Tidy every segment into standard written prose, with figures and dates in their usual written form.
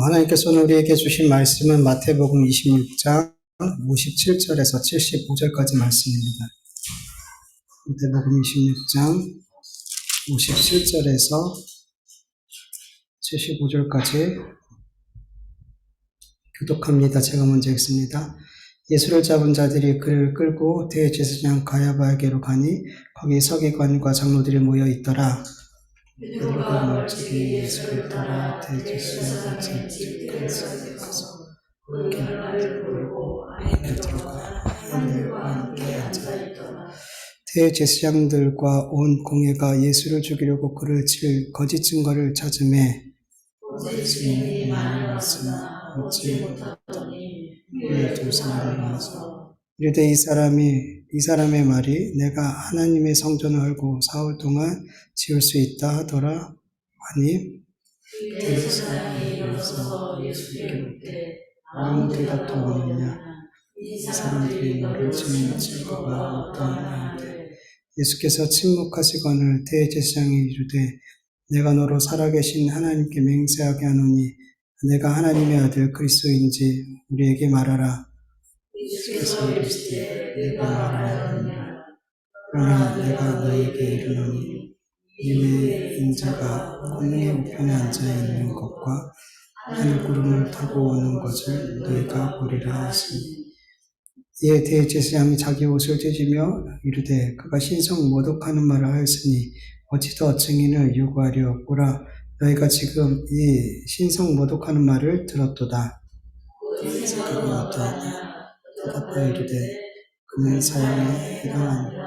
하나님께서는 우리에게 주신 말씀은 마태복음 26장 57절에서 75절까지 말씀입니다. 마태복음 26장 57절에서 75절까지 교독합니다. 제가 먼저 읽습니다. 예수를 잡은 자들이 그를 끌고 대제사장 가야바에게로 가니 거기 서기관과 장로들이 모여 있더라. 베드로가 멀찍이 예수를 따라 대제사장의 집까지 가서 그를 부르고 안에 들어가 그들과 함께 앉아 대제사장들과 온 공회가 예수를 죽이려고 그를 칠 거짓 증거를 찾으매 예수님이 많이 말씀을 얻지 못하더니 이 두 사람이 와서 이르되 이 사람의 말이 내가 하나님의 성전을 헐고 사흘 동안 지을 수 있다 하더라 하니 대제사장이 일어서서 예수께 묻되 아무 대답도 없느냐 이 사람들이 너를 치는 증거가 어떠하냐 하되 예수께서 침묵하시거늘 대제사장이 이르되 내가 너로 살아계신 하나님께 맹세하게 하노니 내가 하나님의 아들 그리스도인지 우리에게 말하라. 예수께서 이르시되 내가 말하느냐 그러나 내가 너에게 이르노니 이내 인자가 권능의 우편에 앉아있는 것과 하늘 구름을 타고 오는 것을 너희가 보리라 하시니 이에 대제사장이 자기 옷을 찢으며 이르되 그가 신성 모독하는 말을 하였으니 어찌 더 증인을 요구하려 보라 너희가 지금 이 신성 모독하는 말을 들었도다. 그가 어떠하냐 대답하여 이르되 그는 사형에 해당하니라.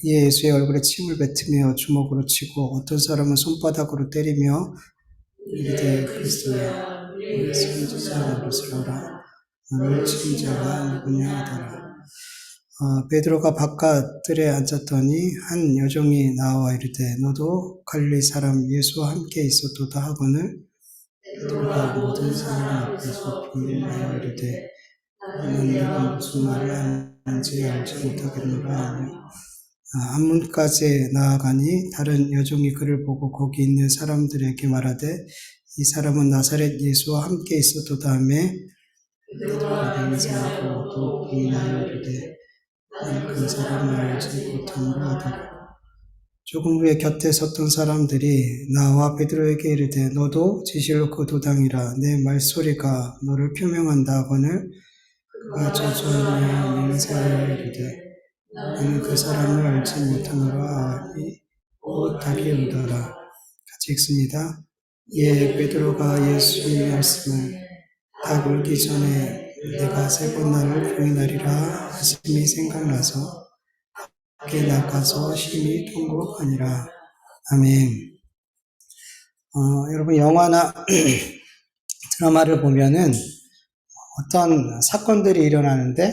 예수의 얼굴에 침을 뱉으며 주먹으로 치고 어떤 사람은 손바닥으로 때리며 이르되 그리스도야 우리 선지자 노릇을 하라. 너를 친 자가 누구냐 하더라. 베드로가 바깥들에 앉았더니 한 여종이 나와 이르되 너도 갈릴리 사람 예수와 함께 있었도다 하거늘 베드로가 모든 사람 앞에서 부인하여 이르되 나는 네가 무슨 말을 하는지 알지 못하겠노라 하며 안문까지 나아가니 다른 여종이 그를 보고 거기 있는 사람들에게 말하되 이 사람은 나사렛 예수와 함께 있었도다 하며 베드로가 맹세하고 또 부인하여 이르되 나는 그 사람을 알지 못하노라 하더라. 조금 후에 곁에 섰던 사람들이 나와 베드로에게 이르되 너도 진실로 그 도당이라 내 말소리가 너를 표명한다 하거늘 그가 저주하며 맹세하여 이르되 나는 그 사람을 알지 못하노라 하니 곧 달려오더라. 같이 읽습니다. 이에 베드로가 예수의 말씀을 다 울기 전에 내가 세 번 나를 부인하리라 하심이 생각나서 밖에 나가서 심히 통곡하니라. 아멘. 여러분 영화나 드라마를 보면은 어떤 사건들이 일어나는데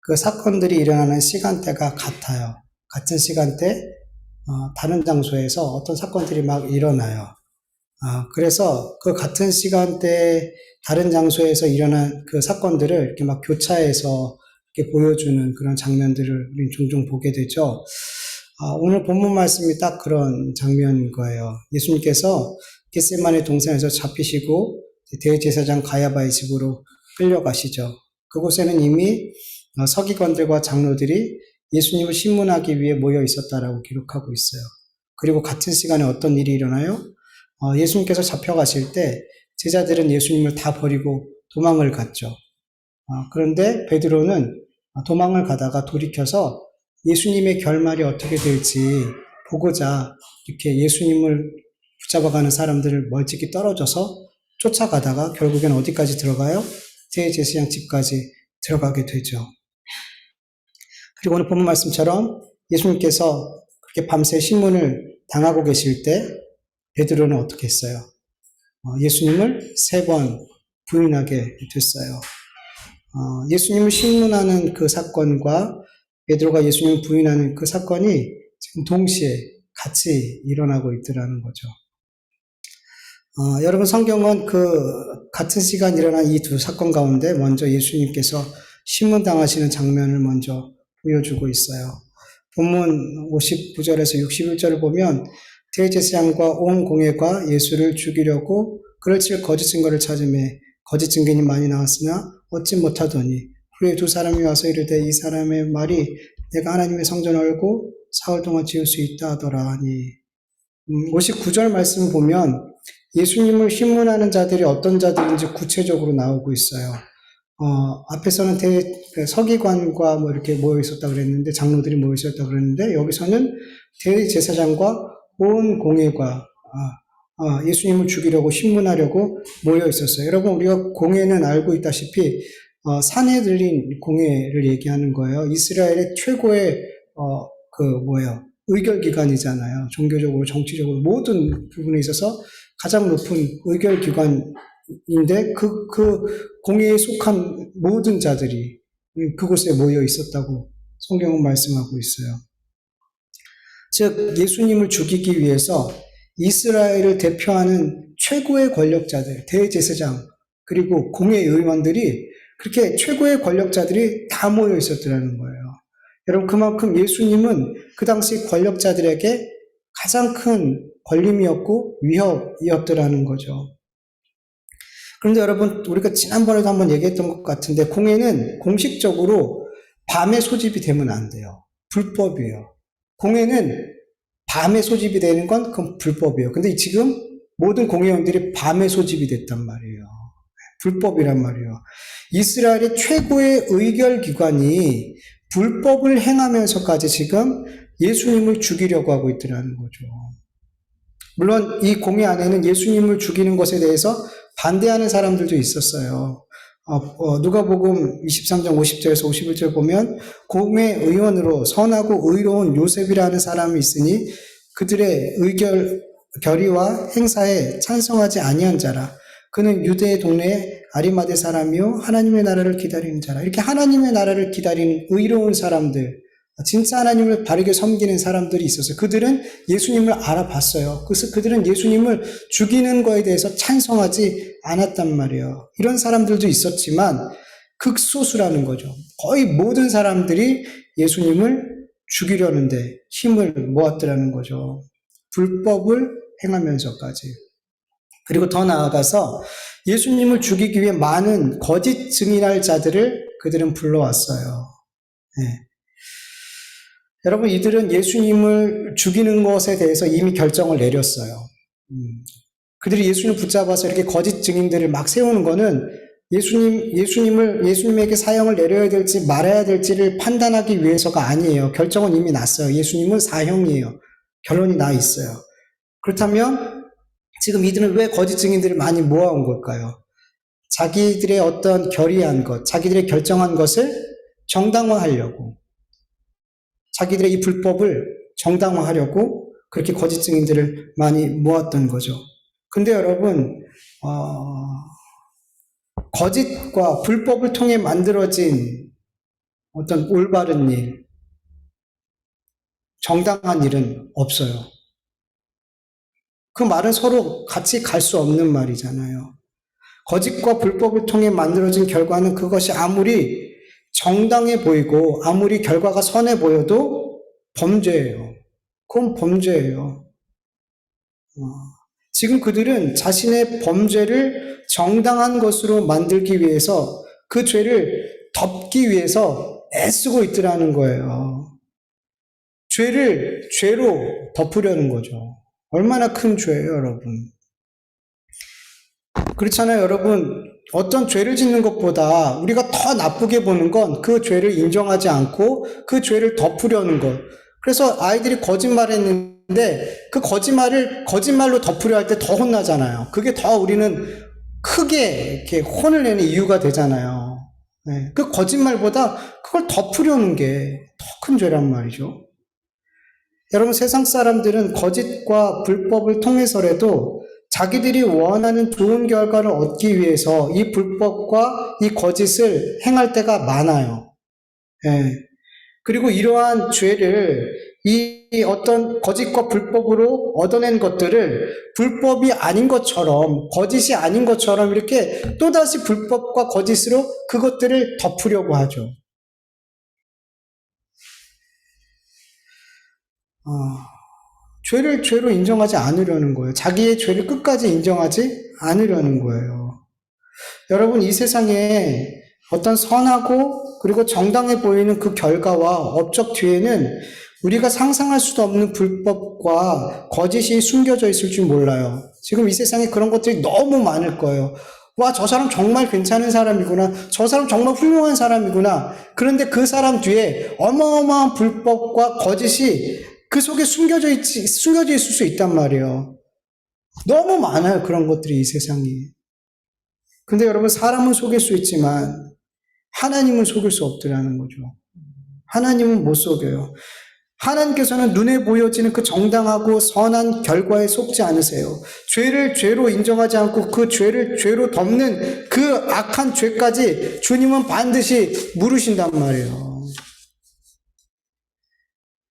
그 사건들이 일어나는 시간대가 같아요. 같은 시간대 다른 장소에서 어떤 사건들이 막 일어나요. 그래서 그 같은 시간대 다른 장소에서 일어난 그 사건들을 이렇게 막 교차해서 이렇게 보여주는 그런 장면들을 우리 종종 보게 되죠. 오늘 본문 말씀이 딱 그런 장면인 거예요. 예수님께서 겟세마네 동산에서 잡히시고 대제사장 가야바의 집으로 끌려가시죠. 그곳에는 이미 서기관들과 장로들이 예수님을 신문하기 위해 모여 있었다라고 기록하고 있어요. 그리고 같은 시간에 어떤 일이 일어나요? 예수님께서 잡혀가실 때 제자들은 예수님을 다 버리고 도망을 갔죠. 그런데 베드로는 도망을 가다가 돌이켜서 예수님의 결말이 어떻게 될지 보고자 이렇게 예수님을 붙잡아가는 사람들을 멀찍이 떨어져서 쫓아가다가 결국엔 어디까지 들어가요? 대제사장 집까지 들어가게 되죠. 그리고 오늘 본문 말씀처럼 예수님께서 그렇게 밤새 신문을 당하고 계실 때 베드로는 어떻게 했어요? 예수님을 3번 부인하게 됐어요. 예수님을 신문하는 그 사건과 베드로가 예수님을 부인하는 그 사건이 지금 동시에 같이 일어나고 있더라는 거죠. 여러분 성경은 그 같은 시간 일어난 이 두 사건 가운데 먼저 예수님께서 신문당하시는 장면을 먼저 보여주고 있어요. 본문 59절에서 61절을 보면 대제사장과 온 공회가 예수를 죽이려고 그를 칠 거짓 증거를 찾으매 거짓 증거인이 많이 나왔으나 얻지 못하더니 후에 두 사람이 와서 이르되 이 사람의 말이 내가 하나님의 성전을 얼고 사흘 동안 지을 수 있다 하더라 하니 59절 말씀을 보면 예수님을 신문하는 자들이 어떤 자들인지 구체적으로 나오고 있어요. 앞에서는 서기관과 뭐 이렇게 모여 있었다 그랬는데, 장로들이 모여 있었다 그랬는데, 여기서는 대제사장과 온 공회가, 예수님을 죽이려고 신문하려고 모여 있었어요. 여러분, 우리가 공회는 알고 있다시피, 산헤드린 공회를 얘기하는 거예요. 이스라엘의 최고의, 의결기관이잖아요. 종교적으로, 정치적으로 모든 부분에 있어서 가장 높은 의결기관인데 그 공회에 속한 모든 자들이 그곳에 모여 있었다고 성경은 말씀하고 있어요. 즉 예수님을 죽이기 위해서 이스라엘을 대표하는 최고의 권력자들, 대제사장 그리고 공회 의원들이 그렇게 최고의 권력자들이 다 모여 있었더라는 거예요. 여러분 그만큼 예수님은 그 당시 권력자들에게 가장 큰 걸림이었고 위협이었더라는 거죠. 그런데 여러분 우리가 지난번에도 한번 얘기했던 것 같은데 공회는 공식적으로 밤에 소집이 되면 안 돼요. 불법이에요. 공회는 밤에 소집이 되는 건 그건 불법이에요. 근데 지금 모든 공회원들이 밤에 소집이 됐단 말이에요. 불법이란 말이에요. 이스라엘의 최고의 의결기관이 불법을 행하면서까지 지금 예수님을 죽이려고 하고 있더라는 거죠. 물론 이 공회 안에는 예수님을 죽이는 것에 대해서 반대하는 사람들도 있었어요. 누가복음 23장 50절에서 51절 보면 공회 의원으로 선하고 의로운 요셉이라는 사람이 있으니 그들의 결의와 행사에 찬성하지 아니한 자라. 그는 유대의 동네에 아리마대 사람이요 하나님의 나라를 기다리는 자라. 이렇게 하나님의 나라를 기다리는 의로운 사람들, 진짜 하나님을 바르게 섬기는 사람들이 있었어요. 그들은 예수님을 알아봤어요. 그래서 그들은 예수님을 죽이는 거에 대해서 찬성하지 않았단 말이에요. 이런 사람들도 있었지만 극소수라는 거죠. 거의 모든 사람들이 예수님을 죽이려는데 힘을 모았더라는 거죠. 불법을 행하면서까지. 그리고 더 나아가서 예수님을 죽이기 위해 많은 거짓 증인할 자들을 그들은 불러왔어요. 네. 여러분, 이들은 예수님을 죽이는 것에 대해서 이미 결정을 내렸어요. 그들이 예수님을 붙잡아서 이렇게 거짓 증인들을 막 세우는 거는 예수님에게 사형을 내려야 될지 말아야 될지를 판단하기 위해서가 아니에요. 결정은 이미 났어요. 예수님은 사형이에요. 결론이 나 있어요. 그렇다면 지금 이들은 왜 거짓 증인들을 많이 모아온 걸까요? 자기들의 어떤 결의한 것, 자기들의 결정한 것을 정당화하려고, 자기들의 이 불법을 정당화하려고 그렇게 거짓 증인들을 많이 모았던 거죠. 근데 여러분, 거짓과 불법을 통해 만들어진 어떤 올바른 일, 정당한 일은 없어요. 그 말은 서로 같이 갈 수 없는 말이잖아요. 거짓과 불법을 통해 만들어진 결과는 그것이 아무리 정당해 보이고 아무리 결과가 선해 보여도 범죄예요. 그건 범죄예요. 지금 그들은 자신의 범죄를 정당한 것으로 만들기 위해서 그 죄를 덮기 위해서 애쓰고 있더라는 거예요. 죄를 죄로 덮으려는 거죠. 얼마나 큰 죄예요, 여러분. 그렇잖아요, 여러분. 어떤 죄를 짓는 것보다 우리가 더 나쁘게 보는 건 그 죄를 인정하지 않고 그 죄를 덮으려는 것. 그래서 아이들이 거짓말했는데 그 거짓말로 덮으려 할 때 더 혼나잖아요. 그게 더 우리는 크게 이렇게 혼을 내는 이유가 되잖아요. 네, 그 거짓말보다 그걸 덮으려는 게 더 큰 죄란 말이죠. 여러분, 세상 사람들은 거짓과 불법을 통해서라도 자기들이 원하는 좋은 결과를 얻기 위해서 이 불법과 이 거짓을 행할 때가 많아요. 예. 그리고 이러한 죄를 이 어떤 거짓과 불법으로 얻어낸 것들을 불법이 아닌 것처럼, 거짓이 아닌 것처럼 이렇게 또다시 불법과 거짓으로 그것들을 덮으려고 하죠. 죄를 죄로 인정하지 않으려는 거예요. 자기의 죄를 끝까지 인정하지 않으려는 거예요. 여러분, 이 세상에 어떤 선하고 그리고 정당해 보이는 그 결과와 업적 뒤에는 우리가 상상할 수도 없는 불법과 거짓이 숨겨져 있을 줄 몰라요. 지금 이 세상에 그런 것들이 너무 많을 거예요. 와, 저 사람 정말 괜찮은 사람이구나. 저 사람 정말 훌륭한 사람이구나. 그런데 그 사람 뒤에 어마어마한 불법과 거짓이 그 속에 숨겨져 있을 수 있단 말이에요. 너무 많아요, 그런 것들이 이 세상에. 근데 여러분, 사람은 속일 수 있지만 하나님은 속일 수 없더라는 거죠. 하나님은 못 속여요. 하나님께서는 눈에 보여지는 그 정당하고 선한 결과에 속지 않으세요. 죄를 죄로 인정하지 않고 그 죄를 죄로 덮는 그 악한 죄까지 주님은 반드시 물으신단 말이에요.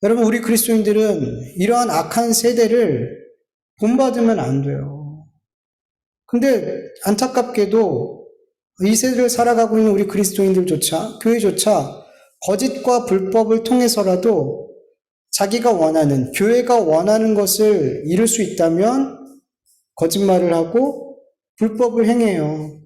여러분, 우리 그리스도인들은 이러한 악한 세대를 본받으면 안 돼요. 근데 안타깝게도 이 세대를 살아가고 있는 우리 그리스도인들조차, 교회조차 거짓과 불법을 통해서라도 자기가 원하는, 교회가 원하는 것을 이룰 수 있다면 거짓말을 하고 불법을 행해요.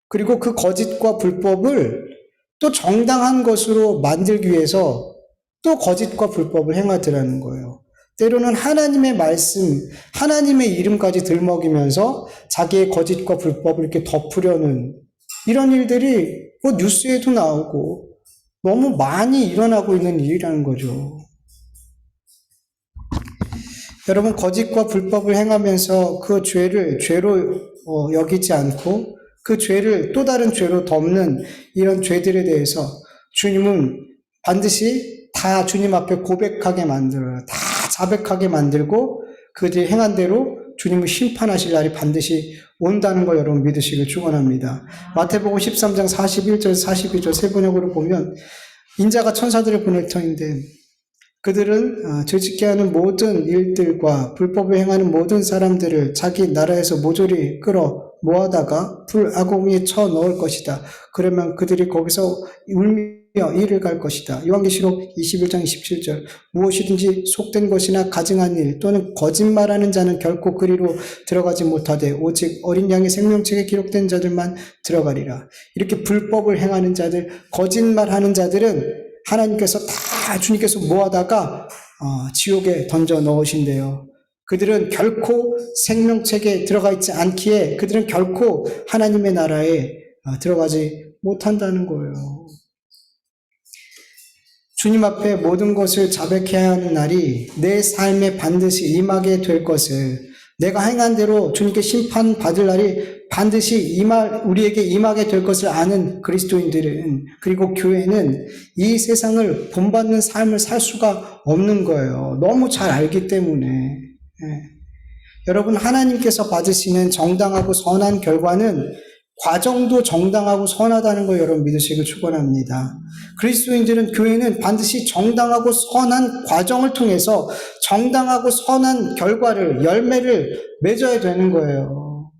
그리고 그 거짓과 불법을 또 정당한 것으로 만들기 위해서 또 거짓과 불법을 행하더라는 거예요. 때로는 하나님의 말씀, 하나님의 이름까지 들먹이면서 자기의 거짓과 불법을 이렇게 덮으려는 이런 일들이 뭐 뉴스에도 나오고 너무 많이 일어나고 있는 일이라는 거죠. 여러분, 거짓과 불법을 행하면서 그 죄를 죄로 여기지 않고 그 죄를 또 다른 죄로 덮는 이런 죄들에 대해서 주님은 반드시 다 주님 앞에 고백하게 만들어요. 다 자백하게 만들고 그들이 행한 대로 주님을 심판하실 날이 반드시 온다는 걸 여러분 믿으시길 축원합니다. 마태복음 13장 41절 42절 세 번역으로 보면 인자가 천사들을 보낼 터인데 그들은 죄짓게 하는 모든 일들과 불법을 행하는 모든 사람들을 자기 나라에서 모조리 끌어 모아다가 불아공에 쳐 넣을 것이다. 그러면 그들이 거기서 울며 이를 갈 것이다. 요한계시록 21장 27절 무엇이든지 속된 것이나 가증한 일 또는 거짓말하는 자는 결코 그리로 들어가지 못하되 오직 어린 양의 생명책에 기록된 자들만 들어가리라. 이렇게 불법을 행하는 자들, 거짓말하는 자들은 하나님께서 다 주님께서 모아다가 지옥에 던져 넣으신대요. 그들은 결코 생명책에 들어가 있지 않기에 그들은 결코 하나님의 나라에 들어가지 못한다는 거예요. 주님 앞에 모든 것을 자백해야 하는 날이 내 삶에 반드시 임하게 될 것을, 내가 행한 대로 주님께 심판받을 날이 반드시 우리에게 임하게 될 것을 아는 그리스도인들은, 그리고 교회는 이 세상을 본받는 삶을 살 수가 없는 거예요. 너무 잘 알기 때문에. 여러분, 하나님께서 받으시는 정당하고 선한 결과는 과정도 정당하고 선하다는 걸 여러분 믿으시길 축원합니다. 그리스도인들은, 교회는 반드시 정당하고 선한 과정을 통해서 정당하고 선한 결과를, 열매를 맺어야 되는 거예요.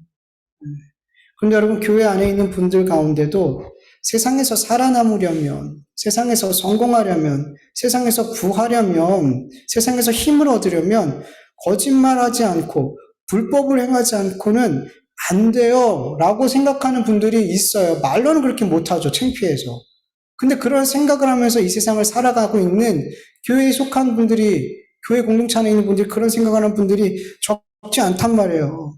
그런데 여러분, 교회 안에 있는 분들 가운데도 세상에서 살아남으려면, 세상에서 성공하려면, 세상에서 부하려면, 세상에서 힘을 얻으려면 거짓말하지 않고 불법을 행하지 않고는 안 돼요 라고 생각하는 분들이 있어요. 말로는 그렇게 못하죠, 창피해서. 근데 그런 생각을 하면서 이 세상을 살아가고 있는 교회에 속한 분들이, 교회 공동체 안에 있는 분들이, 그런 생각하는 분들이 적지 않단 말이에요.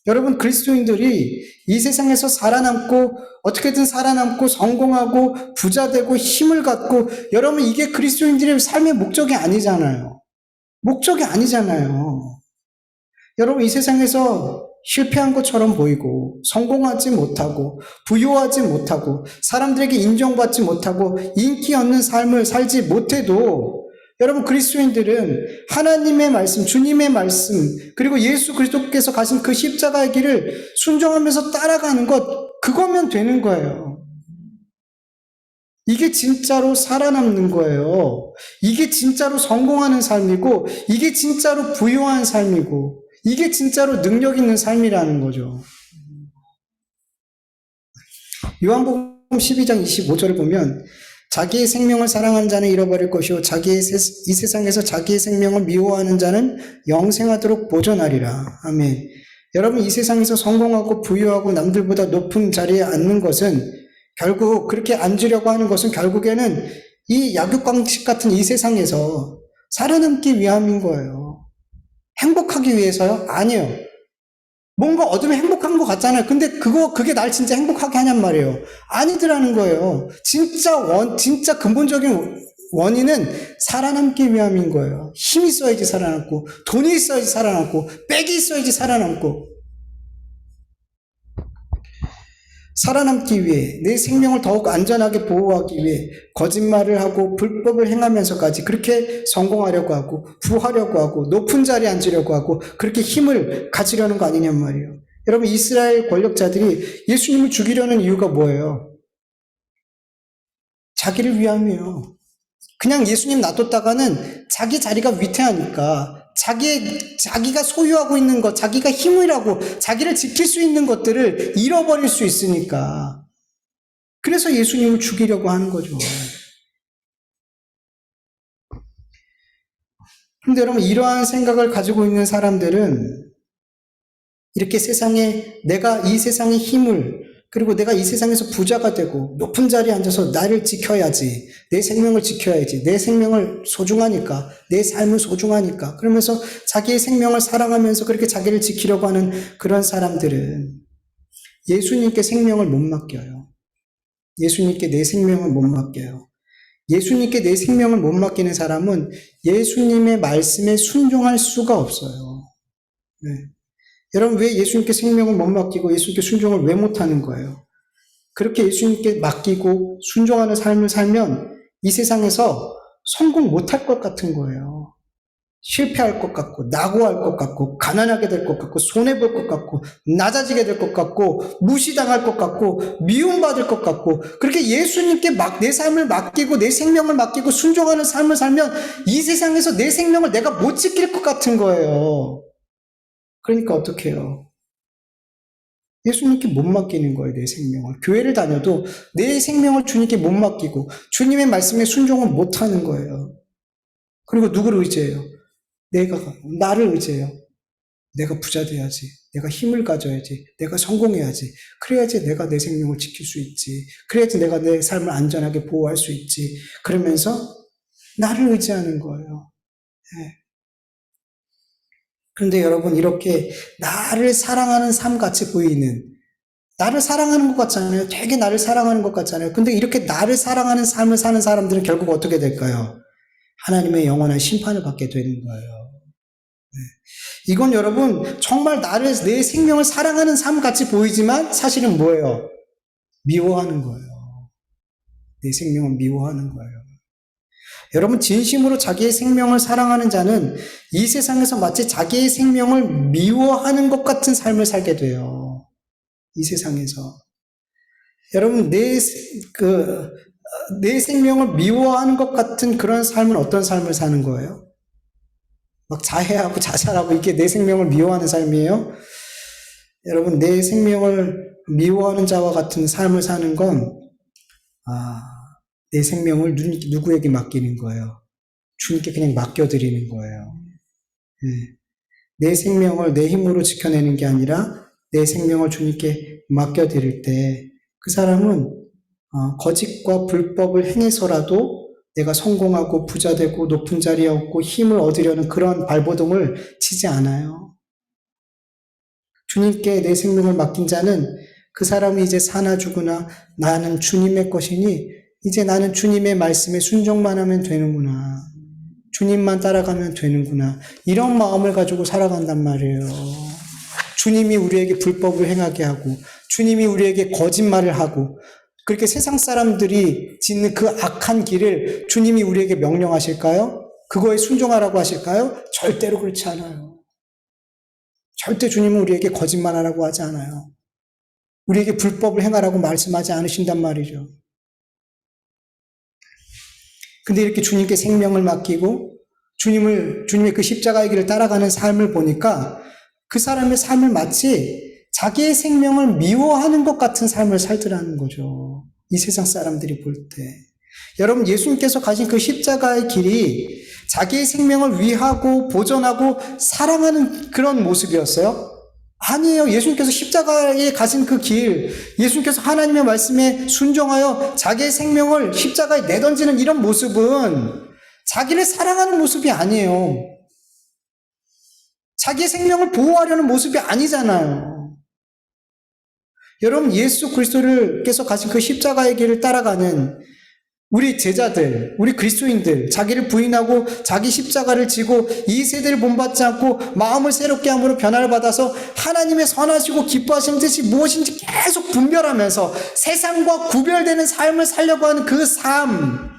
여러분, 그리스도인들이 이 세상에서 살아남고 어떻게든 살아남고 성공하고 부자되고 힘을 갖고, 여러분, 이게 그리스도인들의 삶의 목적이 아니잖아요. 목적이 아니잖아요. 여러분, 이 세상에서 실패한 것처럼 보이고 성공하지 못하고 부유하지 못하고 사람들에게 인정받지 못하고 인기 없는 삶을 살지 못해도, 여러분, 그리스도인들은 하나님의 말씀, 주님의 말씀, 그리고 예수 그리스도께서 가신 그 십자가의 길을 순종하면서 따라가는 것, 그거면 되는 거예요. 이게 진짜로 살아남는 거예요. 이게 진짜로 성공하는 삶이고, 이게 진짜로 부유한 삶이고, 이게 진짜로 능력 있는 삶이라는 거죠. 요한복음 12장 25절을 보면 자기의 생명을 사랑하는 자는 잃어버릴 것이요 이 세상에서 자기의 생명을 미워하는 자는 영생하도록 보존하리라. 아멘. 여러분, 이 세상에서 성공하고 부유하고 남들보다 높은 자리에 앉는 것은, 결국 그렇게 앉으려고 하는 것은 결국에는 이 약육강식 같은 이 세상에서 살아남기 위함인 거예요. 행복하기 위해서요? 아니에요. 뭔가 얻으면 행복한 것 같잖아요. 근데 그게 날 진짜 행복하게 하냔 말이에요. 아니더라는 거예요. 진짜 근본적인 원인은 살아남기 위함인 거예요. 힘이 있어야지 살아남고, 돈이 있어야지 살아남고, 빽이 있어야지 살아남고. 살아남기 위해, 내 생명을 더욱 안전하게 보호하기 위해 거짓말을 하고 불법을 행하면서까지 그렇게 성공하려고 하고 부하려고 하고 높은 자리에 앉으려고 하고 그렇게 힘을 가지려는 거 아니냔 말이에요. 여러분, 이스라엘 권력자들이 예수님을 죽이려는 이유가 뭐예요? 자기를 위함이에요. 그냥 예수님 놔뒀다가는 자기 자리가 위태하니까 자기가 소유하고 있는 것, 자기가 힘이라고 자기를 지킬 수 있는 것들을 잃어버릴 수 있으니까. 그래서 예수님을 죽이려고 하는 거죠. 그런데 여러분, 이러한 생각을 가지고 있는 사람들은 이렇게 내가 이 세상의 힘을, 그리고 내가 이 세상에서 부자가 되고 높은 자리에 앉아서 나를 지켜야지, 내 생명을 지켜야지, 내 생명을 소중하니까, 내 삶을 소중하니까, 그러면서 자기의 생명을 사랑하면서 그렇게 자기를 지키려고 하는 그런 사람들은 예수님께 생명을 못 맡겨요. 예수님께 내 생명을 못 맡겨요. 예수님께 내 생명을 못 맡기는 사람은 예수님의 말씀에 순종할 수가 없어요. 네. 여러분, 왜 예수님께 생명을 못 맡기고 예수님께 순종을 왜 못하는 거예요? 그렇게 예수님께 맡기고 순종하는 삶을 살면 이 세상에서 성공 못할 것 같은 거예요. 실패할 것 같고, 낙오할 것 같고, 가난하게 될 것 같고, 손해볼 것 같고, 낮아지게 될 것 같고, 무시당할 것 같고, 미움받을 것 같고, 그렇게 예수님께 내 삶을 맡기고 내 생명을 맡기고 순종하는 삶을 살면 이 세상에서 내 생명을 내가 못 지킬 것 같은 거예요. 그러니까 어떻게 해요? 예수님께 못 맡기는 거예요, 내 생명을. 교회를 다녀도 내 생명을 주님께 못 맡기고 주님의 말씀에 순종을 못 하는 거예요. 그리고 누구를 의지해요? 나를 의지해요. 내가 부자 돼야지. 내가 힘을 가져야지. 내가 성공해야지. 그래야지 내가 내 생명을 지킬 수 있지. 그래야지 내가 내 삶을 안전하게 보호할 수 있지. 그러면서 나를 의지하는 거예요. 네. 그런데 여러분, 이렇게 나를 사랑하는 삶 같이 보이는, 나를 사랑하는 것 같잖아요. 되게 나를 사랑하는 것 같잖아요. 근데 이렇게 나를 사랑하는 삶을 사는 사람들은 결국 어떻게 될까요? 하나님의 영원한 심판을 받게 되는 거예요. 네. 이건 여러분, 정말 내 생명을 사랑하는 삶 같이 보이지만 사실은 뭐예요? 미워하는 거예요. 내 생명을 미워하는 거예요. 여러분, 진심으로 자기의 생명을 사랑하는 자는 이 세상에서 마치 자기의 생명을 미워하는 것 같은 삶을 살게 돼요. 이 세상에서. 여러분, 내 생명을 미워하는 것 같은 그런 삶은 어떤 삶을 사는 거예요? 막 자해하고 자살하고 이게 내 생명을 미워하는 삶이에요? 여러분, 내 생명을 미워하는 자와 같은 삶을 사는 건, 내 생명을 누구에게 맡기는 거예요? 주님께 그냥 맡겨드리는 거예요. 네. 내 생명을 내 힘으로 지켜내는 게 아니라 내 생명을 주님께 맡겨드릴 때 그 사람은 거짓과 불법을 행해서라도 내가 성공하고 부자 되고 높은 자리에 얻고 힘을 얻으려는 그런 발버둥을 치지 않아요. 주님께 내 생명을 맡긴 자는 그 사람이 이제 사나 죽으나 나는 주님의 것이니 이제 나는 주님의 말씀에 순종만 하면 되는구나. 주님만 따라가면 되는구나. 이런 마음을 가지고 살아간단 말이에요. 주님이 우리에게 불법을 행하게 하고 주님이 우리에게 거짓말을 하고 그렇게 세상 사람들이 짓는 그 악한 길을 주님이 우리에게 명령하실까요? 그거에 순종하라고 하실까요? 절대로 그렇지 않아요. 절대 주님은 우리에게 거짓말하라고 하지 않아요. 우리에게 불법을 행하라고 말씀하지 않으신단 말이죠. 근데 이렇게 주님께 생명을 맡기고 주님의 그 십자가의 길을 따라가는 삶을 보니까 그 사람의 삶을 마치 자기의 생명을 미워하는 것 같은 삶을 살더라는 거죠. 이 세상 사람들이 볼 때. 여러분, 예수님께서 가신 그 십자가의 길이 자기의 생명을 위하고 보존하고 사랑하는 그런 모습이었어요? 아니에요. 예수님께서 십자가에 가신 그 길, 예수님께서 하나님의 말씀에 순종하여 자기의 생명을 십자가에 내던지는 이런 모습은 자기를 사랑하는 모습이 아니에요. 자기의 생명을 보호하려는 모습이 아니잖아요. 여러분, 예수 그리스도께서 가신 그 십자가의 길을 따라가는 우리 제자들, 우리 그리스도인들, 자기를 부인하고 자기 십자가를 지고 이 세대를 본받지 않고 마음을 새롭게 함으로 변화를 받아서 하나님의 선하시고 기뻐하시는 뜻이 무엇인지 계속 분별하면서 세상과 구별되는 삶을 살려고 하는 그 삶.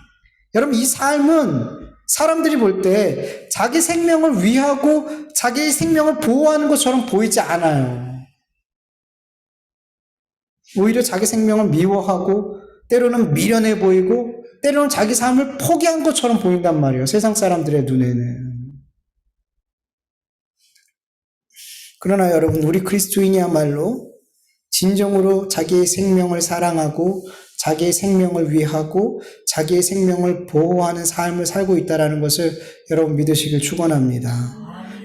여러분, 이 삶은 사람들이 볼 때 자기 생명을 위하고 자기의 생명을 보호하는 것처럼 보이지 않아요. 오히려 자기 생명을 미워하고 때로는 미련해 보이고 때로는 자기 삶을 포기한 것처럼 보인단 말이에요. 세상 사람들의 눈에는. 그러나 여러분, 우리 그리스도인이야말로 진정으로 자기의 생명을 사랑하고 자기의 생명을 위하고 자기의 생명을 보호하는 삶을 살고 있다는 것을 여러분 믿으시길 축원합니다.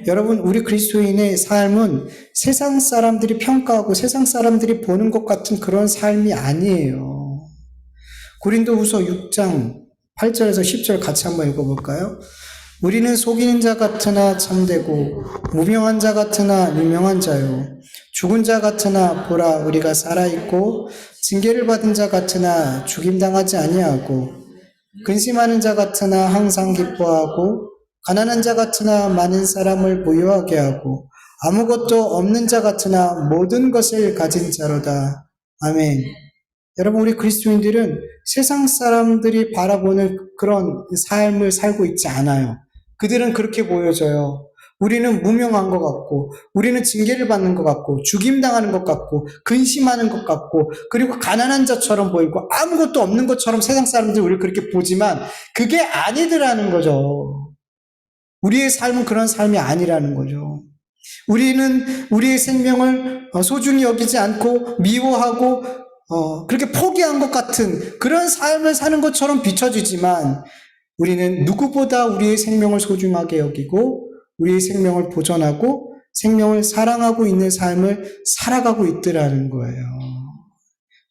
여러분, 우리 그리스도인의 삶은 세상 사람들이 평가하고 세상 사람들이 보는 것 같은 그런 삶이 아니에요. 고린도후서 6장 8절에서 10절 같이 한번 읽어볼까요? 우리는 속이는 자 같으나 참되고 무명한 자 같으나 유명한 자요 죽은 자 같으나 보라 우리가 살아있고 징계를 받은 자 같으나 죽임당하지 아니하고 근심하는 자 같으나 항상 기뻐하고 가난한 자 같으나 많은 사람을 부유하게 하고 아무것도 없는 자 같으나 모든 것을 가진 자로다. 아멘. 여러분, 우리 그리스도인들은 세상 사람들이 바라보는 그런 삶을 살고 있지 않아요. 그들은 그렇게 보여져요. 우리는 무명한 것 같고, 우리는 징계를 받는 것 같고, 죽임당하는 것 같고, 근심하는 것 같고, 그리고 가난한 자처럼 보이고, 아무것도 없는 것처럼 세상 사람들이 우리를 그렇게 보지만, 그게 아니더라는 거죠. 우리의 삶은 그런 삶이 아니라는 거죠. 우리는 우리의 생명을 소중히 여기지 않고, 미워하고, 그렇게 포기한 것 같은 그런 삶을 사는 것처럼 비춰지지만 우리는 누구보다 우리의 생명을 소중하게 여기고 우리의 생명을 보존하고 생명을 사랑하고 있는 삶을 살아가고 있더라는 거예요.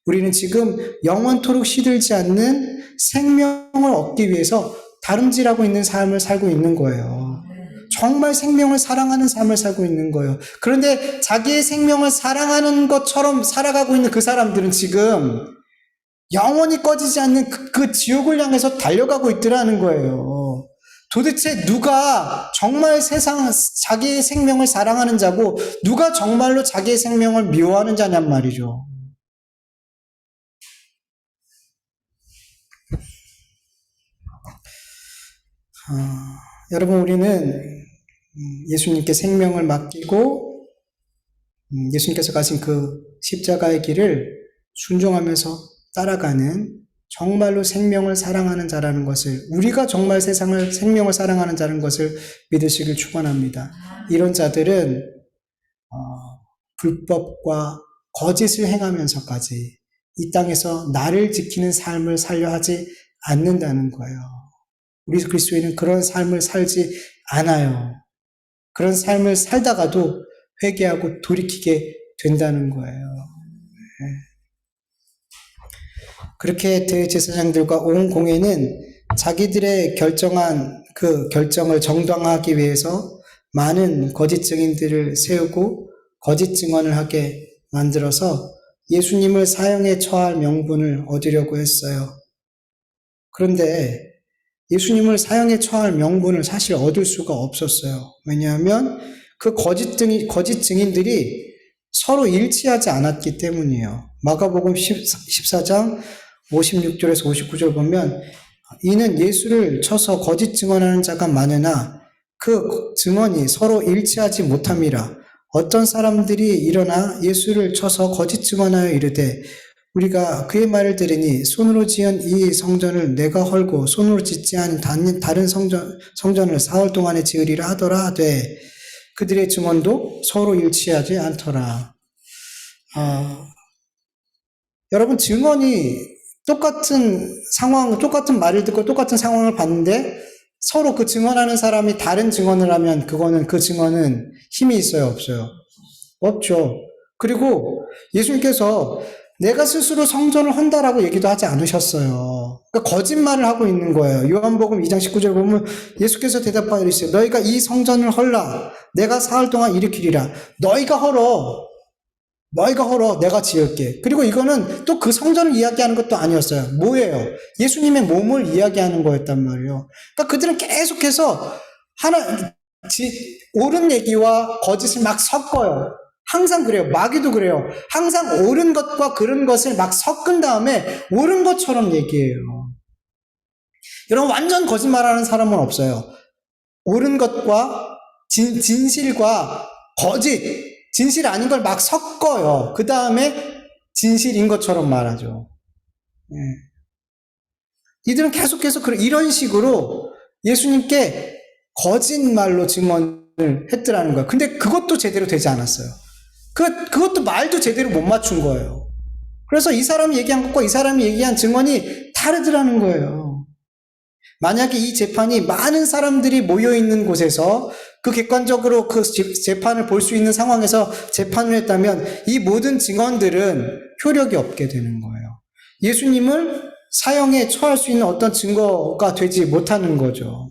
우리는 지금 영원토록 시들지 않는 생명을 얻기 위해서 다름질하고 있는 삶을 살고 있는 거예요. 정말 생명을 사랑하는 삶을 살고 있는 거예요. 그런데 자기의 생명을 사랑하는 것처럼 살아가고 있는 그 사람들은 지금 영원히 꺼지지 않는 그 지옥을 향해서 달려가고 있더라는 거예요. 도대체 누가 정말 자기의 생명을 사랑하는 자고 누가 정말로 자기의 생명을 미워하는 자냔 말이죠. 여러분, 우리는 예수님께 생명을 맡기고 예수님께서 가신 그 십자가의 길을 순종하면서 따라가는 정말로 생명을 사랑하는 자라는 것을, 우리가 정말 생명을 사랑하는 자라는 것을 믿으시길 축원합니다. 이런 자들은 불법과 거짓을 행하면서까지 이 땅에서 나를 지키는 삶을 살려 하지 않는다는 거예요. 우리 그리스도인은 그런 삶을 살지 않아요. 그런 삶을 살다가도 회개하고 돌이키게 된다는 거예요. 그렇게 대제사장들과 온 공회는 자기들의 결정한 그 결정을 정당화하기 위해서 많은 거짓 증인들을 세우고 거짓 증언을 하게 만들어서 예수님을 사형에 처할 명분을 얻으려고 했어요. 그런데 예수님을 사형에 처할 명분을 사실 얻을 수가 없었어요. 왜냐하면 그 거짓 증인들이 서로 일치하지 않았기 때문이에요. 마가복음 14장 56절에서 59절 보면 이는 예수를 쳐서 거짓 증언하는 자가 많으나 그 증언이 서로 일치하지 못함이라. 어떤 사람들이 일어나 예수를 쳐서 거짓 증언하여 이르되 우리가 그의 말을 들으니 손으로 지은 이 성전을 내가 헐고 손으로 짓지 않은 다른 성전을 사흘 동안에 지으리라 하더라 하되 그들의 증언도 서로 일치하지 않더라. 여러분, 증언이 똑같은 상황, 똑같은 말을 듣고 똑같은 상황을 봤는데 서로 그 증언하는 사람이 다른 증언을 하면 그 증언은 힘이 있어요, 없어요? 없죠. 그리고 예수님께서 내가 스스로 성전을 헌다라고 얘기도 하지 않으셨어요. 그러니까 거짓말을 하고 있는 거예요. 요한복음 2장 19절 보면 예수께서 대답하여 이르시되 너희가 이 성전을 헐라 내가 사흘 동안 일으키리라. 너희가 헐어 내가 지을게. 그리고 이거는 또 그 성전을 이야기하는 것도 아니었어요. 뭐예요? 예수님의 몸을 이야기하는 거였단 말이에요. 그러니까 그들은 계속해서 옳은 얘기와 거짓을 막 섞어요. 항상 그래요. 마귀도 그래요. 항상 옳은 것과 그른 것을 막 섞은 다음에 옳은 것처럼 얘기해요. 여러분, 완전 거짓말하는 사람은 없어요. 옳은 것과 진실과 거짓, 진실 아닌 걸 막 섞어요. 그 다음에 진실인 것처럼 말하죠. 이들은 계속해서 이런 식으로 예수님께 거짓말로 증언을 했더라는 거예요. 근데 그것도 제대로 되지 않았어요. 그것도 말도 제대로 못 맞춘 거예요. 그래서 이 사람이 얘기한 것과 이 사람이 얘기한 증언이 다르더라는 거예요. 만약에 이 재판이 많은 사람들이 모여있는 곳에서 그 객관적으로 그 재판을 볼 수 있는 상황에서 재판을 했다면 이 모든 증언들은 효력이 없게 되는 거예요. 예수님을 사형에 처할 수 있는 어떤 증거가 되지 못하는 거죠.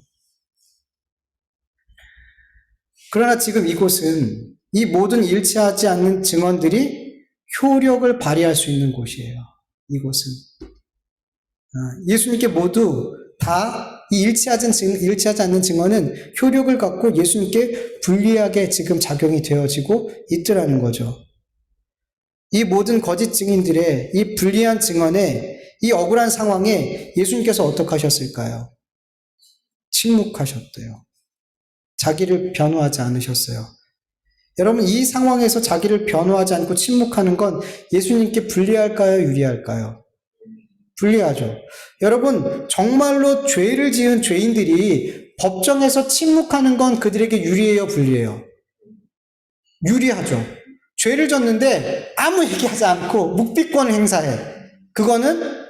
그러나 지금 이곳은 이 모든 일치하지 않는 증언들이 효력을 발휘할 수 있는 곳이에요. 이곳은. 예수님께 모두 다 이 일치하지 않는 증언은 효력을 갖고 예수님께 불리하게 지금 작용이 되어지고 있더라는 거죠. 이 모든 거짓 증인들의 이 불리한 증언에 이 억울한 상황에 예수님께서 어떻게 하셨을까요? 침묵하셨대요. 자기를 변호하지 않으셨어요. 여러분, 이 상황에서 자기를 변호하지 않고 침묵하는 건 예수님께 불리할까요? 유리할까요? 불리하죠. 여러분, 정말로 죄를 지은 죄인들이 법정에서 침묵하는 건 그들에게 유리해요? 불리해요? 유리하죠. 죄를 졌는데 아무 얘기하지 않고 묵비권을 행사해. 그거는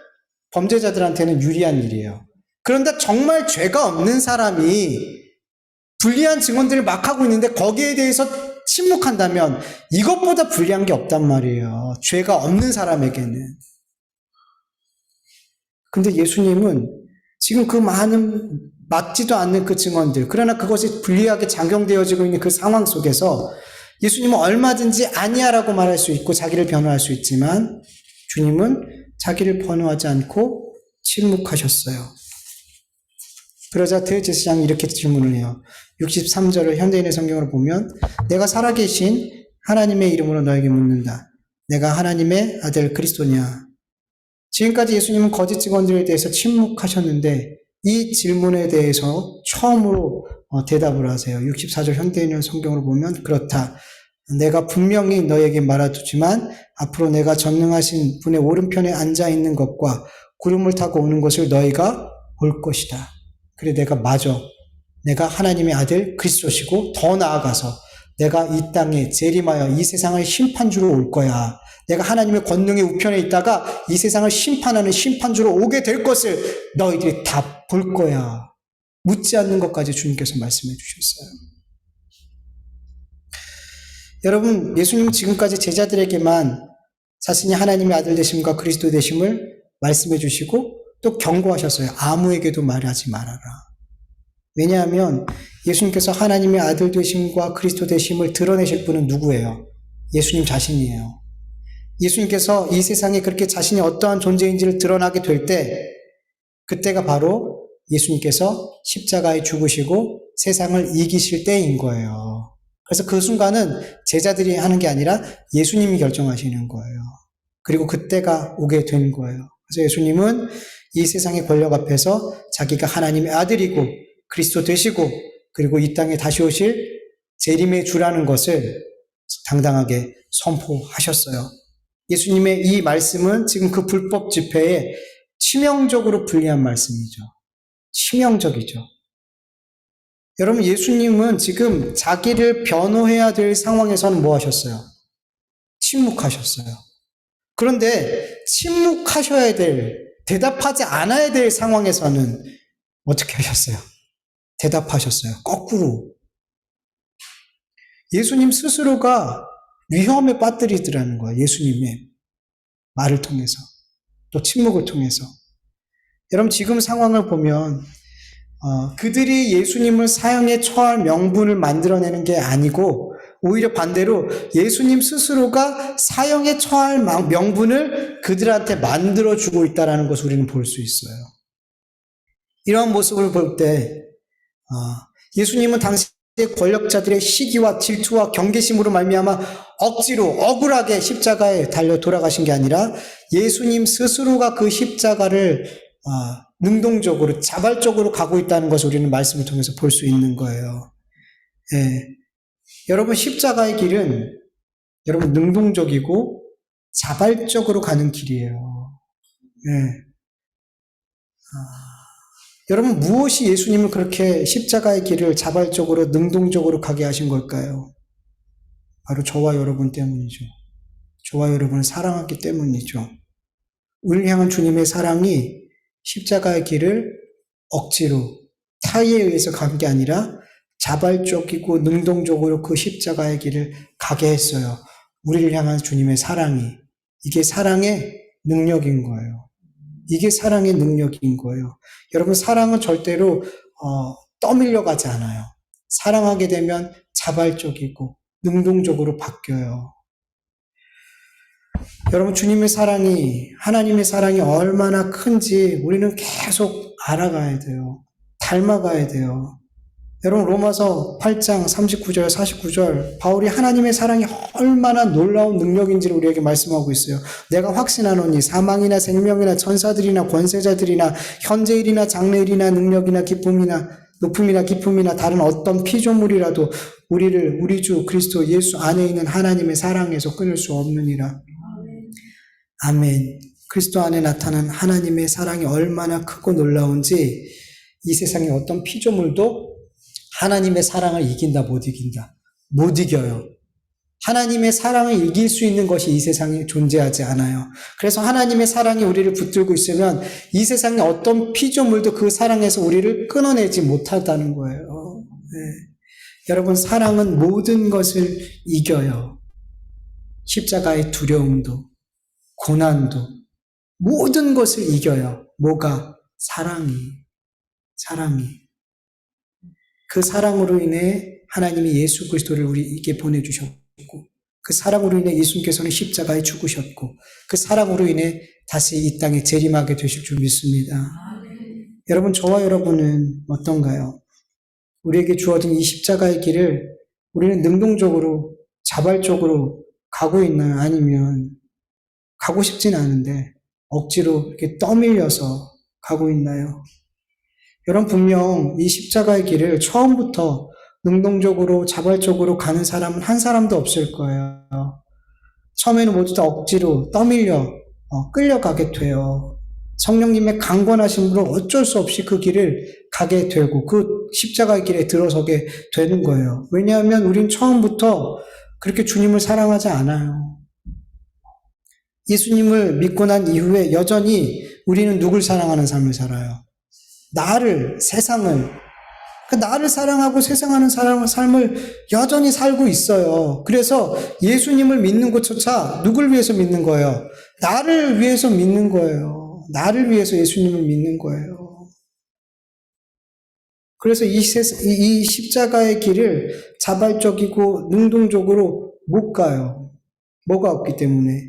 범죄자들한테는 유리한 일이에요. 그런데 정말 죄가 없는 사람이 불리한 증언들을 막 하고 있는데 거기에 대해서 침묵한다면 이것보다 불리한 게 없단 말이에요. 죄가 없는 사람에게는. 근데 예수님은 지금 그 많은 맞지도 않는 그 증언들, 그러나 그것이 불리하게 작용되어지고 있는 그 상황 속에서 예수님은 얼마든지 아니야라고 말할 수 있고 자기를 변호할 수 있지만 주님은 자기를 변호하지 않고 침묵하셨어요. 그러자 대제사장이 이렇게 질문을 해요. 63절을 현대인의 성경으로 보면 내가 살아계신 하나님의 이름으로 너에게 묻는다. 내가 하나님의 아들 그리스도냐? 지금까지 예수님은 거짓 증언들에 대해서 침묵하셨는데 이 질문에 대해서 처음으로 대답을 하세요. 64절 현대인의 성경으로 보면 그렇다. 내가 분명히 너에게 말하두지만 앞으로 내가 전능하신 분의 오른편에 앉아있는 것과 구름을 타고 오는 것을 너희가 볼 것이다. 그래 내가 맞아. 내가 하나님의 아들 그리스도시고 더 나아가서 내가 이 땅에 재림하여 이 세상을 심판주로 올 거야. 내가 하나님의 권능의 우편에 있다가 이 세상을 심판하는 심판주로 오게 될 것을 너희들이 다 볼 거야. 묻지 않는 것까지 주님께서 말씀해 주셨어요. 여러분, 예수님은 지금까지 제자들에게만 자신이 하나님의 아들 되심과 그리스도 되심을 말씀해 주시고 또 경고하셨어요. 아무에게도 말하지 말아라. 왜냐하면 예수님께서 하나님의 아들 되심과 그리스도 되심을 드러내실 분은 누구예요? 예수님 자신이에요. 예수님께서 이 세상에 그렇게 자신이 어떠한 존재인지를 드러나게 될 때, 그때가 바로 예수님께서 십자가에 죽으시고 세상을 이기실 때인 거예요. 그래서 그 순간은 제자들이 하는 게 아니라 예수님이 결정하시는 거예요. 그리고 그때가 오게 된 거예요. 그래서 예수님은 이 세상의 권력 앞에서 자기가 하나님의 아들이고 그리스도 되시고 그리고 이 땅에 다시 오실 재림의 주라는 것을 당당하게 선포하셨어요. 예수님의 이 말씀은 지금 그 불법 집회에 치명적으로 불리한 말씀이죠. 치명적이죠. 여러분, 예수님은 지금 자기를 변호해야 될 상황에서는 뭐 하셨어요? 침묵하셨어요. 그런데 침묵하셔야 될 대답하지 않아야 될 상황에서는 어떻게 하셨어요? 대답하셨어요. 거꾸로. 예수님 스스로가 위험에 빠뜨리더라는 거예요. 예수님의 말을 통해서. 또 침묵을 통해서. 여러분 지금 상황을 보면 그들이 예수님을 사형에 처할 명분을 만들어내는 게 아니고 오히려 반대로 예수님 스스로가 사형에 처할 명분을 그들한테 만들어주고 있다는 것을 우리는 볼 수 있어요. 이러한 모습을 볼 때 예수님은 당시 권력자들의 시기와 질투와 경계심으로 말미암아 억지로 억울하게 십자가에 달려 돌아가신 게 아니라 예수님 스스로가 그 십자가를 능동적으로 자발적으로 가고 있다는 것을 우리는 말씀을 통해서 볼 수 있는 거예요. 예. 여러분 십자가의 길은 여러분 능동적이고 자발적으로 가는 길이에요. 예. 여러분 무엇이 예수님을 그렇게 십자가의 길을 자발적으로 능동적으로 가게 하신 걸까요? 바로 저와 여러분 때문이죠. 저와 여러분을 사랑하기 때문이죠. 우리를 향한 주님의 사랑이 십자가의 길을 억지로 타의에 의해서 간 게 아니라 자발적이고 능동적으로 그 십자가의 길을 가게 했어요. 우리를 향한 주님의 사랑이. 이게 사랑의 능력인 거예요. 이게 사랑의 능력인 거예요. 여러분 사랑은 절대로 떠밀려 가지 않아요. 사랑하게 되면 자발적이고 능동적으로 바뀌어요. 여러분 주님의 사랑이 하나님의 사랑이 얼마나 큰지 우리는 계속 알아가야 돼요. 닮아가야 돼요. 여러분 로마서 8장 39절 49절 바울이 하나님의 사랑이 얼마나 놀라운 능력인지를 우리에게 말씀하고 있어요. 내가 확신하노니 사망이나 생명이나 천사들이나 권세자들이나 현재일이나 장래일이나 능력이나 기쁨이나 높음이나 기쁨이나 다른 어떤 피조물이라도 우리를 우리 주 그리스도 예수 안에 있는 하나님의 사랑에서 끊을 수 없느니라. 아멘. 그리스도 안에 나타난 하나님의 사랑이 얼마나 크고 놀라운지 이 세상의 어떤 피조물도 하나님의 사랑을 이긴다, 못 이긴다. 못 이겨요. 하나님의 사랑을 이길 수 있는 것이 이 세상에 존재하지 않아요. 그래서 하나님의 사랑이 우리를 붙들고 있으면 이 세상의 어떤 피조물도 그 사랑에서 우리를 끊어내지 못하다는 거예요. 네. 여러분 사랑은 모든 것을 이겨요. 십자가의 두려움도 고난도 모든 것을 이겨요. 뭐가? 사랑이. 그 사랑으로 인해 하나님이 예수 그리스도를 우리에게 보내주셨고 그 사랑으로 인해 예수님께서는 십자가에 죽으셨고 그 사랑으로 인해 다시 이 땅에 재림하게 되실 줄 믿습니다. 여러분 저와 여러분은 어떤가요? 우리에게 주어진 이 십자가의 길을 우리는 능동적으로 자발적으로 가고 있나요? 아니면 가고 싶진 않은데 억지로 이렇게 떠밀려서 가고 있나요? 여러분 분명 이 십자가의 길을 처음부터 능동적으로 자발적으로 가는 사람은 한 사람도 없을 거예요. 처음에는 모두 다 억지로 떠밀려 끌려가게 돼요. 성령님의 강권하심으로 어쩔 수 없이 그 길을 가게 되고 그 십자가의 길에 들어서게 되는 거예요. 왜냐하면 우린 처음부터 그렇게 주님을 사랑하지 않아요. 예수님을 믿고 난 이후에 여전히 우리는 누굴 사랑하는 삶을 살아요? 나를, 세상을. 그 나를 사랑하고 세상하는 삶을 여전히 살고 있어요. 그래서 예수님을 믿는 것조차 누굴 위해서 믿는 거예요? 나를 위해서 믿는 거예요. 나를 위해서 예수님을 믿는 거예요. 그래서 이 십자가의 길을 자발적이고 능동적으로 못 가요. 뭐가 없기 때문에?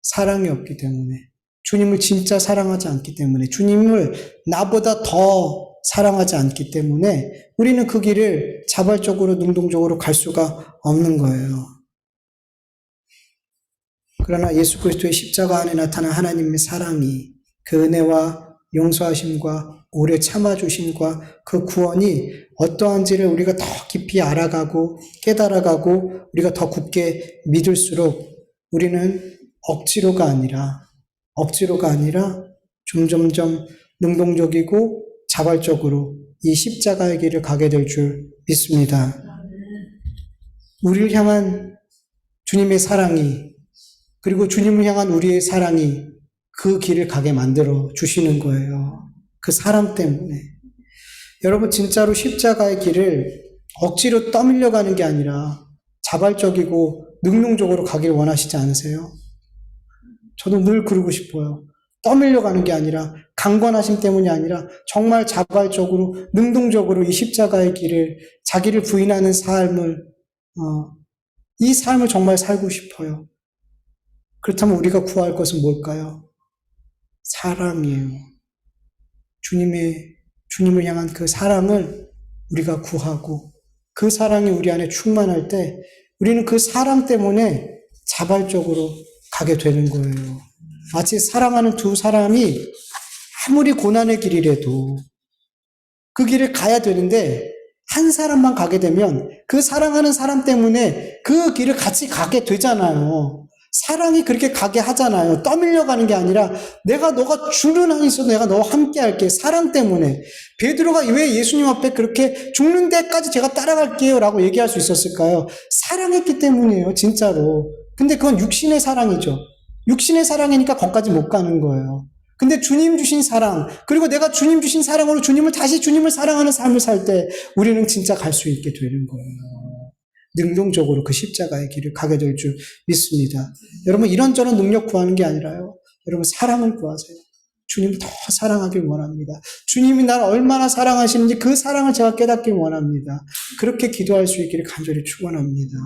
사랑이 없기 때문에. 주님을 진짜 사랑하지 않기 때문에. 주님을 나보다 더 사랑하지 않기 때문에 우리는 그 길을 자발적으로 능동적으로 갈 수가 없는 거예요. 그러나 예수 그리스도의 십자가 안에 나타난 하나님의 사랑이 그 은혜와 용서하심과 오래 참아주심과 그 구원이 어떠한지를 우리가 더 깊이 알아가고 깨달아가고 우리가 더 굳게 믿을수록 우리는 억지로가 아니라 점점점 능동적이고 자발적으로 이 십자가의 길을 가게 될 줄 믿습니다. 우리를 향한 주님의 사랑이 그리고 주님을 향한 우리의 사랑이 그 길을 가게 만들어 주시는 거예요. 그 사람 때문에. 여러분 진짜로 십자가의 길을 억지로 떠밀려 가는 게 아니라 자발적이고 능동적으로 가길 원하시지 않으세요? 저도 늘 그러고 싶어요. 떠밀려 가는 게 아니라 강권하심 때문이 아니라 정말 자발적으로 능동적으로 이 십자가의 길을 자기를 부인하는 삶을 이 삶을 정말 살고 싶어요. 그렇다면 우리가 구할 것은 뭘까요? 사랑이에요. 주님을 향한 그 사랑을 우리가 구하고 그 사랑이 우리 안에 충만할 때 우리는 그 사랑 때문에 자발적으로 가게 되는 거예요. 마치 사랑하는 두 사람이 아무리 고난의 길이라도 그 길을 가야 되는데 한 사람만 가게 되면 그 사랑하는 사람 때문에 그 길을 같이 가게 되잖아요. 사랑이 그렇게 가게 하잖아요. 떠밀려 가는 게 아니라 너가 주는 한이 있어도 내가 너와 함께 할게. 사랑 때문에. 베드로가 왜 예수님 앞에 그렇게 죽는 데까지 제가 따라갈게요 라고 얘기할 수 있었을까요? 사랑했기 때문이에요. 진짜로. 근데 그건 육신의 사랑이죠. 육신의 사랑이니까 거기까지 못 가는 거예요. 근데 주님 주신 사랑, 그리고 내가 주님 주신 사랑으로 다시 주님을 사랑하는 삶을 살 때 우리는 진짜 갈 수 있게 되는 거예요. 능동적으로 그 십자가의 길을 가게 될 줄 믿습니다. 여러분 이런저런 능력 구하는 게 아니라요. 여러분 사랑을 구하세요. 주님을 더 사랑하길 원합니다. 주님이 나를 얼마나 사랑하시는지 그 사랑을 제가 깨닫길 원합니다. 그렇게 기도할 수 있기를 간절히 축원합니다.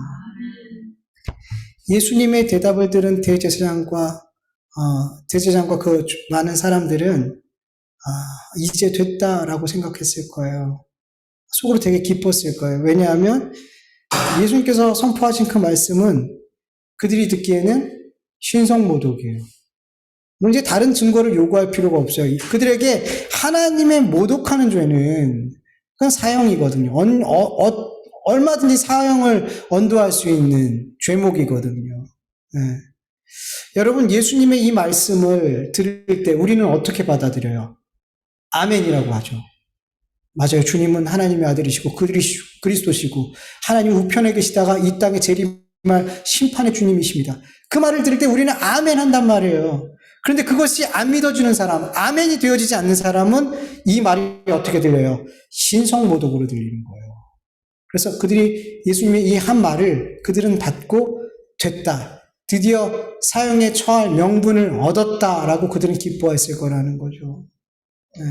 예수님의 대답을 들은 대제사장과 그 많은 사람들은 이제 됐다라고 생각했을 거예요. 속으로 되게 기뻤을 거예요. 왜냐하면 예수님께서 선포하신 그 말씀은 그들이 듣기에는 신성모독이에요. 이제 다른 증거를 요구할 필요가 없어요. 그들에게 하나님의 모독하는 죄는 그건 사형이거든요. 얼마든지 사형을 언도할 수 있는 죄목이거든요. 네. 여러분 예수님의 이 말씀을 들을 때 우리는 어떻게 받아들여요? 아멘이라고 하죠. 맞아요. 주님은 하나님의 아들이시고 그리스도시고 하나님 우편에 계시다가 이 땅에 재림할 심판의 주님이십니다. 그 말을 들을 때 우리는 아멘 한단 말이에요. 그런데 그것이 안 믿어주는 사람, 아멘이 되어지지 않는 사람은 이 말이 어떻게 들려요? 신성모독으로 들리는 거예요. 그래서 그들이 예수님의 이 한 말을 그들은 받고 됐다. 드디어 사형에 처할 명분을 얻었다라고 그들은 기뻐했을 거라는 거죠. 네.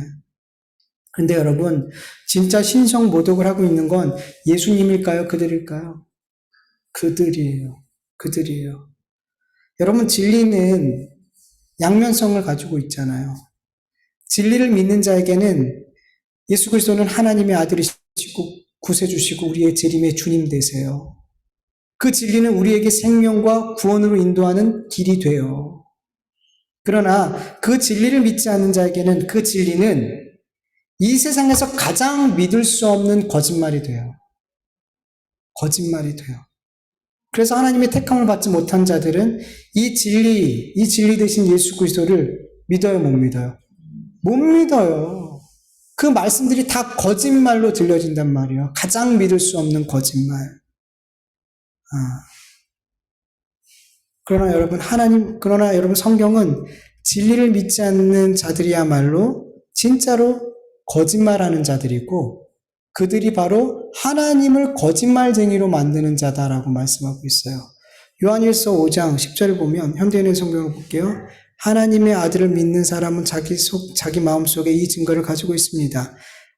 그런데 여러분 진짜 신성모독을 하고 있는 건 예수님일까요? 그들일까요? 그들이에요. 여러분 진리는 양면성을 가지고 있잖아요. 진리를 믿는 자에게는 예수 그리스도는 하나님의 아들이시고 구세주시고 우리의 재림의 주님 되세요. 그 진리는 우리에게 생명과 구원으로 인도하는 길이 돼요. 그러나 그 진리를 믿지 않는 자에게는 그 진리는 이 세상에서 가장 믿을 수 없는 거짓말이 돼요. 그래서 하나님의 택함을 받지 못한 자들은 이 진리 대신 예수 그리스도를 믿어요, 못 믿어요? 못 믿어요. 그 말씀들이 다 거짓말로 들려진단 말이에요. 가장 믿을 수 없는 거짓말. 그러나 여러분 성경은 진리를 믿지 않는 자들이야말로 진짜로 거짓말하는 자들이고 그들이 바로 하나님을 거짓말쟁이로 만드는 자다라고 말씀하고 있어요. 요한일서 5장 10절을 보면 현대인의 성경을 볼게요. 하나님의 아들을 믿는 사람은 자기 마음속에 이 증거를 가지고 있습니다.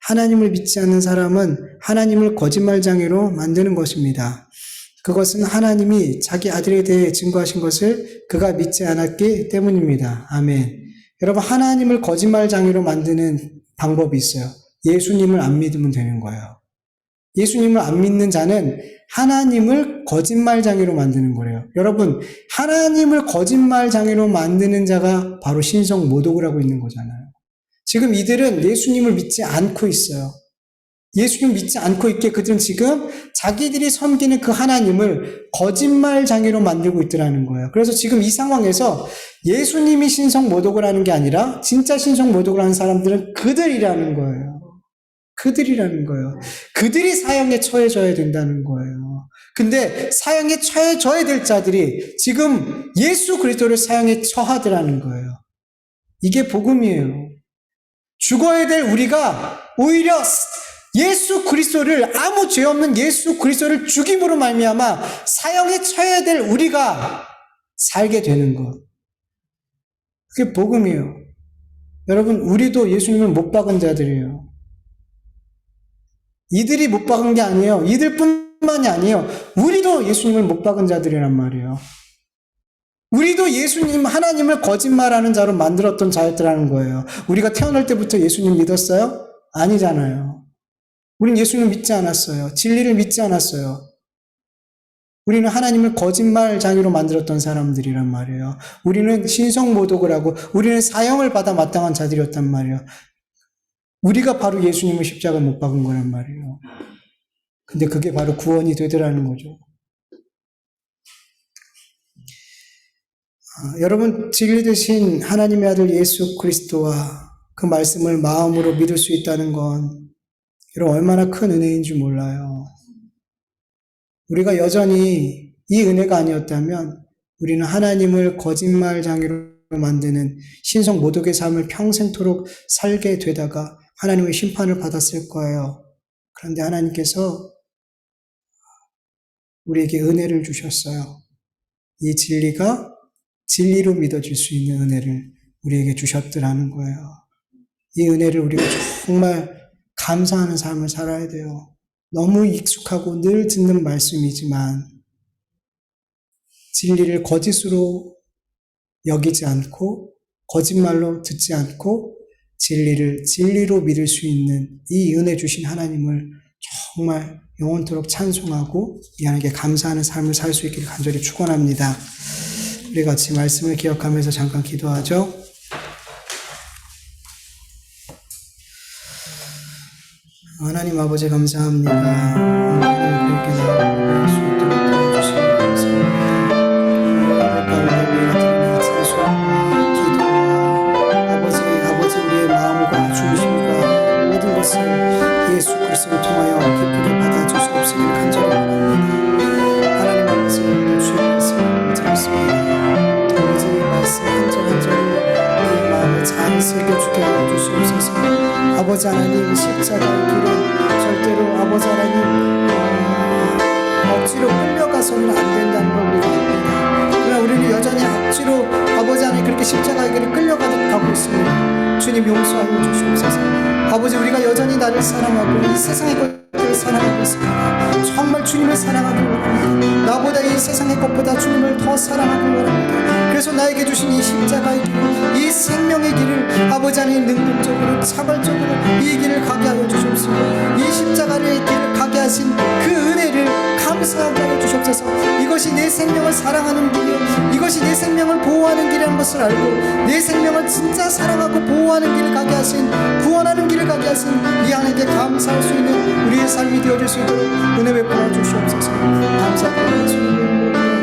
하나님을 믿지 않는 사람은 하나님을 거짓말쟁이로 만드는 것입니다. 그것은 하나님이 자기 아들에 대해 증거하신 것을 그가 믿지 않았기 때문입니다. 아멘. 여러분 하나님을 거짓말쟁이로 만드는 방법이 있어요. 예수님을 안 믿으면 되는 거예요. 예수님을 안 믿는 자는 하나님을 거짓말쟁이로 만드는 거래요. 여러분 하나님을 거짓말쟁이로 만드는 자가 바로 신성모독을 하고 있는 거잖아요. 지금 이들은 예수님을 믿지 않고 있어요. 예수님 믿지 않고 있게 그들은 지금 자기들이 섬기는 그 하나님을 거짓말쟁이로 만들고 있더라는 거예요. 그래서 지금 이 상황에서 예수님이 신성모독을 하는 게 아니라 진짜 신성모독을 하는 사람들은 그들이라는 거예요. 그들이 사형에 처해져야 된다는 거예요. 근데 사형에 처해져야 될 자들이 지금 예수 그리스도를 사형에 처하더라는 거예요. 이게 복음이에요. 죽어야 될 우리가 오히려 예수 그리스도를, 아무 죄 없는 예수 그리스도를 죽임으로 말미암아 사형에 처해야 될 우리가 살게 되는 것. 그게 복음이에요. 여러분, 우리도 예수님을 못 박은 자들이에요. 이들이 못 박은 게 아니에요. 이들뿐만이 아니에요. 우리도 예수님을 못 박은 자들이란 말이에요. 우리도 예수님, 하나님을 거짓말하는 자로 만들었던 자였더라는 거예요. 우리가 태어날 때부터 예수님 믿었어요? 아니잖아요. 우린 예수님을 믿지 않았어요. 진리를 믿지 않았어요. 우리는 하나님을 거짓말쟁이로 만들었던 사람들이란 말이에요. 우리는 신성모독을 하고 우리는 사형을 받아 마땅한 자들이었단 말이에요. 우리가 바로 예수님을 십자가에 못 박은 거란 말이에요. 근데 그게 바로 구원이 되더라는 거죠. 여러분, 진리 되신 하나님의 아들 예수 그리스도와 그 말씀을 마음으로 믿을 수 있다는 건 여러분 얼마나 큰 은혜인 줄 몰라요. 우리가 여전히 이 은혜가 아니었다면 우리는 하나님을 거짓말쟁이로 만드는 신성 모독의 삶을 평생토록 살게 되다가 하나님의 심판을 받았을 거예요. 그런데 하나님께서 우리에게 은혜를 주셨어요. 이 진리가 진리로 믿어질 수 있는 은혜를 우리에게 주셨더라는 거예요. 이 은혜를 우리가 정말 감사하는 삶을 살아야 돼요. 너무 익숙하고 늘 듣는 말씀이지만 진리를 거짓으로 여기지 않고 거짓말로 듣지 않고 진리를 진리로 믿을 수 있는 이 은혜 주신 하나님을 정말 영원토록 찬송하고 이 하나님께 감사하는 삶을 살 수 있기를 간절히 축원합니다. 우리 같이 말씀을 기억하면서 잠깐 기도하죠. 하나님 아버지 감사합니다. 하나님 그렇게 나올 수 있도록 도와주시니 감사합니다. 가운데 우리가 드리는 찬송과 기도와 아버지 우리의 마음과 중심과 모든 것을 예수 그리스도를 통하여 기쁘게 받아주시옵시길 간절히 바랍니다. 하나님 아버지 주의 말씀을 들었습니다. 아버지 말씀 한 절 한 절을 우리 마음에 잘 새겨주게 하여 주시옵소서. 아버지 하나님 십자가의 길은 절대로 아버지 하나님 억지로 끌려가서는 안 된다는 걸 우리가 압니다. 그러나 우리는 여전히 억지로 아버지 하나님 그렇게 십자가의 길을 끌려가듯 가고 있습니다. 주님 용서하여 주시옵소서. 아버지 우리가 여전히 나를 사랑하고 이 세상의 것들을 사랑하고 있습니다. 정말 주님을 사랑하기 원합니다. 나보다 이 세상의 것보다 주님을 더 사랑하기 원합니다. 그래서 나에게 주신 이 십자가의 길, 이 생명의 길을 아버지 하나님 능동적으로 자발적으로 이 길을 가게 하여 주시옵시고 이 십자가의 길을 가게 하신 그 은혜를 감사하게 하여 주시옵소서. 이것이 내 생명을 사랑하는 길이요 이것이 내 생명을 보호하는 길이라는 것을 알고 내 생명을 진짜 사랑하고 보호하는 길을 가게 하신 구원하는 길을 가게 하신 이 하나님께 감사할 수 있는 우리의 삶이 되어질 수 있도록 은혜 베풀어 주시옵소서. 감사합니다. 주님의 이름으로 기도합니다.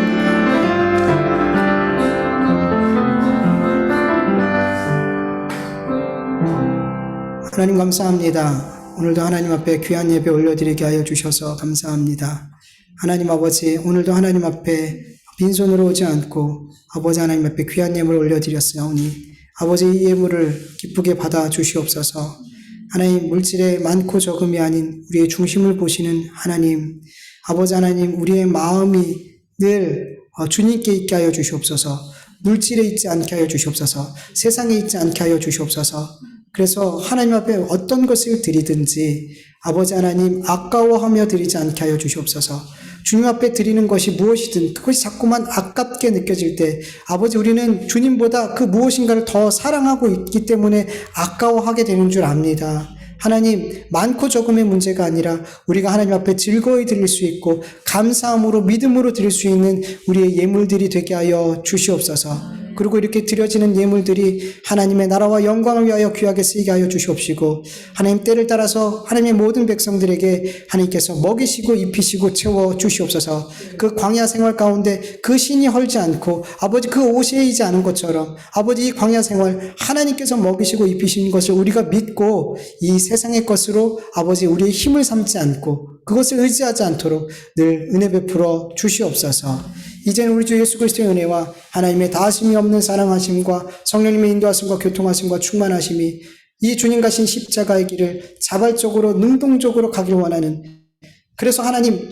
하나님 감사합니다. 오늘도 하나님 앞에 귀한 예배 올려드리게 하여 주셔서 감사합니다. 하나님 아버지 오늘도 하나님 앞에 빈손으로 오지 않고 아버지 하나님 앞에 귀한 예물을 올려드렸사오니 아버지 이 예물을 기쁘게 받아 주시옵소서. 하나님 물질에 많고 적음이 아닌 우리의 중심을 보시는 하나님 아버지 하나님 우리의 마음이 늘 주님께 있게 하여 주시옵소서. 물질에 있지 않게 하여 주시옵소서. 세상에 있지 않게 하여 주시옵소서. 그래서 하나님 앞에 어떤 것을 드리든지 아버지 하나님 아까워하며 드리지 않게 하여 주시옵소서. 주님 앞에 드리는 것이 무엇이든 그것이 자꾸만 아깝게 느껴질 때 아버지 우리는 주님보다 그 무엇인가를 더 사랑하고 있기 때문에 아까워하게 되는 줄 압니다. 하나님 많고 적음의 문제가 아니라 우리가 하나님 앞에 즐거이 드릴 수 있고 감사함으로 믿음으로 드릴 수 있는 우리의 예물들이 되게 하여 주시옵소서. 그리고 이렇게 드려지는 예물들이 하나님의 나라와 영광을 위하여 귀하게 쓰이게 하여 주시옵시고 하나님 때를 따라서 하나님의 모든 백성들에게 하나님께서 먹이시고 입히시고 채워 주시옵소서. 그 광야 생활 가운데 그 신이 헐지 않고 아버지 그 오시이지 않은 것처럼 아버지 이 광야 생활 하나님께서 먹이시고 입히시는 것을 우리가 믿고 이 세상의 것으로 아버지 우리의 힘을 삼지 않고 그것을 의지하지 않도록 늘 은혜 베풀어 주시옵소서. 이제는 우리 주 예수 그리스도의 은혜와 하나님의 다하심이 없는 사랑하심과 성령님의 인도하심과 교통하심과 충만하심이 이 주님 가신 십자가의 길을 자발적으로 능동적으로 가기를 원하는, 그래서 하나님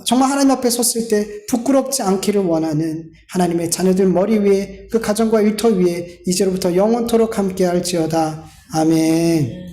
정말 하나님 앞에 섰을 때 부끄럽지 않기를 원하는 하나님의 자녀들 머리 위에 그 가정과 일터 위에 이제로부터 영원토록 함께 할지어다. 아멘.